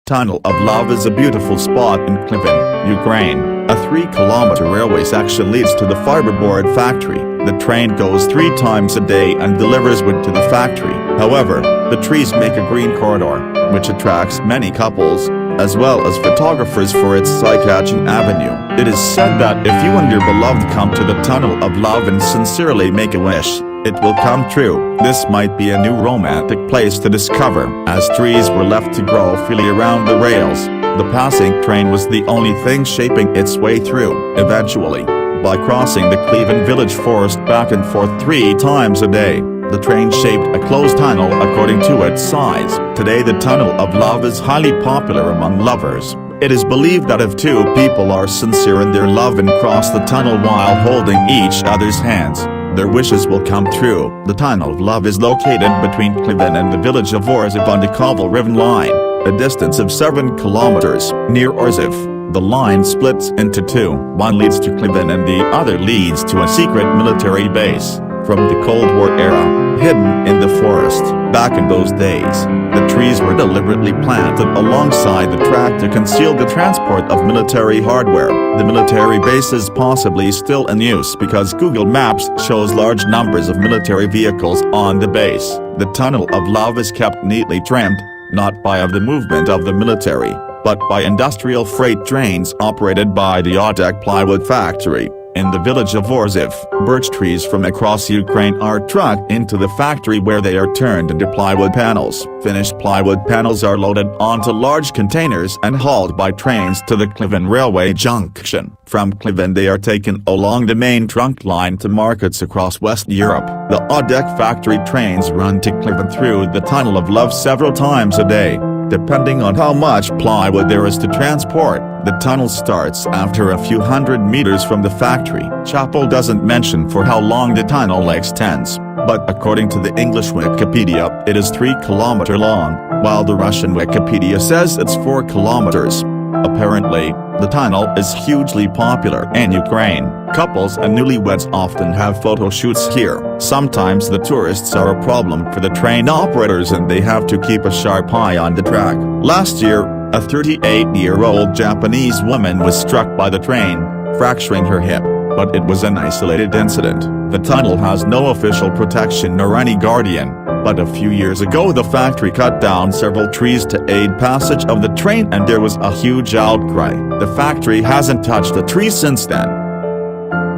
Tunnel of Love is a beautiful spot in Klevan, Ukraine. A 3-kilometer railway section leads to the fiberboard factory. The train goes 3 times a day and delivers wood to the factory. However, the trees make a green corridor, which attracts many couples, as well as photographers for its eye-catching avenue. It is said that if you and your beloved come to the Tunnel of Love and sincerely make a wish, it will come true. This might be a new romantic place to discover, as trees were left to grow freely around the rails. The passing train was the only thing shaping its way through. Eventually, by crossing the Klevan village forest back and forth 3 times a day, the train shaped a closed tunnel according to its size. Today the Tunnel of Love is highly popular among lovers. It is believed that if 2 people are sincere in their love and cross the tunnel while holding each other's hands, their wishes will come true. The Tunnel of Love is located between Klevan and the village of Orziv on the Koval River line, a distance of 7 kilometers. Near Orziv, the line splits into 2. One leads to Klevan and the other leads to a secret military base from the Cold War era, hidden in the forest. Back in those days, the trees were deliberately planted alongside the track to conceal the transport of military hardware. The military base is possibly still in use because Google Maps shows large numbers of military vehicles on the base. The Tunnel of Love is kept neatly trimmed, not by the movement of the military, but by industrial freight trains operated by the Odek plywood factory. In the village of Orziv, birch trees from across Ukraine are trucked into the factory where they are turned into plywood panels. Finished plywood panels are loaded onto large containers and hauled by trains to the Klevan railway junction. From Klevan they are taken along the main trunk line to markets across West Europe. The Odek factory trains run to Klevan through the Tunnel of Love several times a day, depending on how much plywood there is to transport. The tunnel starts after a few hundred meters from the factory. Chapel doesn't mention for how long the tunnel extends, but according to the English Wikipedia, it is 3 kilometers long, while the Russian Wikipedia says it's 4 kilometers. Apparently, the tunnel is hugely popular in Ukraine. Couples and newlyweds often have photo shoots here. Sometimes the tourists are a problem for the train operators and they have to keep a sharp eye on the track. Last year, a 38-year-old Japanese woman was struck by the train, fracturing her hip, but it was an isolated incident. The tunnel has no official protection nor any guardian, but a few years ago the factory cut down several trees to aid passage of the train and there was a huge outcry. The factory hasn't touched a tree since then.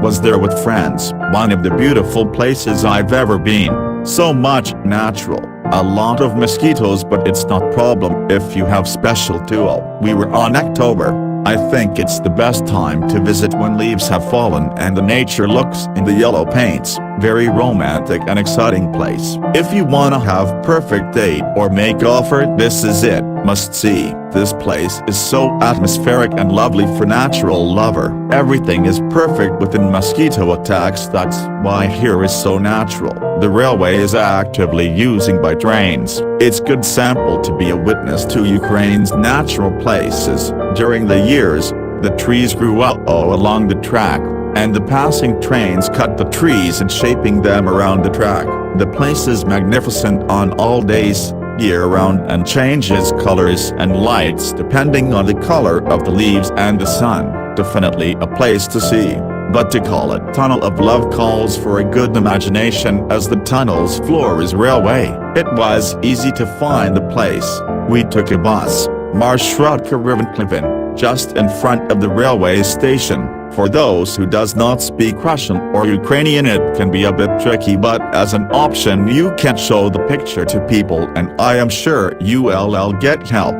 Was there with friends, one of the beautiful places I've ever been. So much natural. A lot of mosquitoes, but it's not problem if you have special tool. We were on October. I think it's the best time to visit when leaves have fallen and the nature looks in the yellow paints. Very romantic and exciting place. If you wanna have perfect date or make offer, this is it. Must see. This place is so atmospheric and lovely for natural lover. Everything is perfect within mosquito attacks, that's why here is so natural. The railway is actively using by trains. It's good sample to be a witness to Ukraine's natural places. During the years, the trees grew up along the track, and the passing trains cut the trees and shaping them around the track. The place is magnificent on all days, year-round, and changes colors and lights depending on the color of the leaves and the sun. Definitely a place to see. But to call it Tunnel of Love calls for a good imagination as the tunnel's floor is railway. It was easy to find the place. We took a bus, Marshrutka Klevan, just in front of the railway station. For those who does not speak Russian or Ukrainian it can be a bit tricky, but as an option you can show the picture to people and I am sure you'll get help.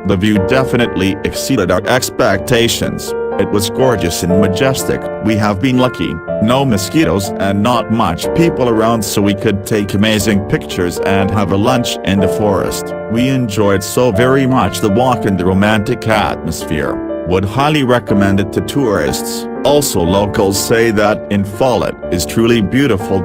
The view definitely exceeded our expectations. It was gorgeous and majestic. We have been lucky, no mosquitoes and not much people around so we could take amazing pictures and have a lunch in the forest. We enjoyed so very much the walk and the romantic atmosphere. Would highly recommend it to tourists. Also locals say that in fall it is truly beautiful.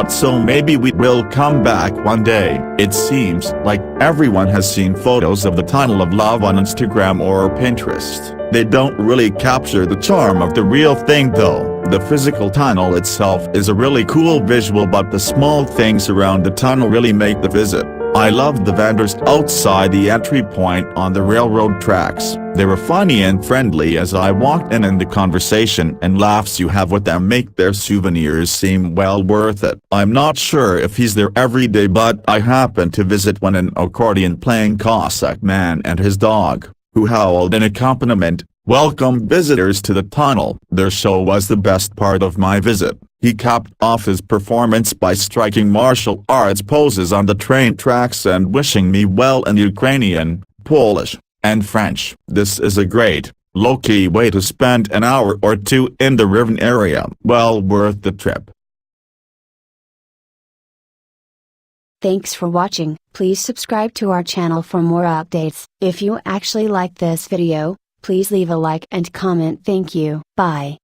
So maybe we will come back one day. It seems like everyone has seen photos of the Tunnel of Love on Instagram or Pinterest. They don't really capture the charm of the real thing though. The physical tunnel itself is a really cool visual, but the small things around the tunnel really make the visit I loved the vendors outside the entry point on the railroad tracks. They were funny and friendly as I walked in, and the conversation and laughs you have with them make their souvenirs seem well worth it. I'm not sure if he's there every day, but I happened to visit when an accordion-playing Cossack man and his dog, who howled in accompaniment, welcomed visitors to the tunnel. Their show was the best part of my visit. He capped off his performance by striking martial arts poses on the train tracks and wishing me well in Ukrainian, Polish, and French. This is a great, low-key way to spend an hour or two in the Riven area. Well worth the trip. Thanks for watching. Please subscribe to our channel for more updates. If you actually like this video, please leave a like and comment. Thank you. Bye.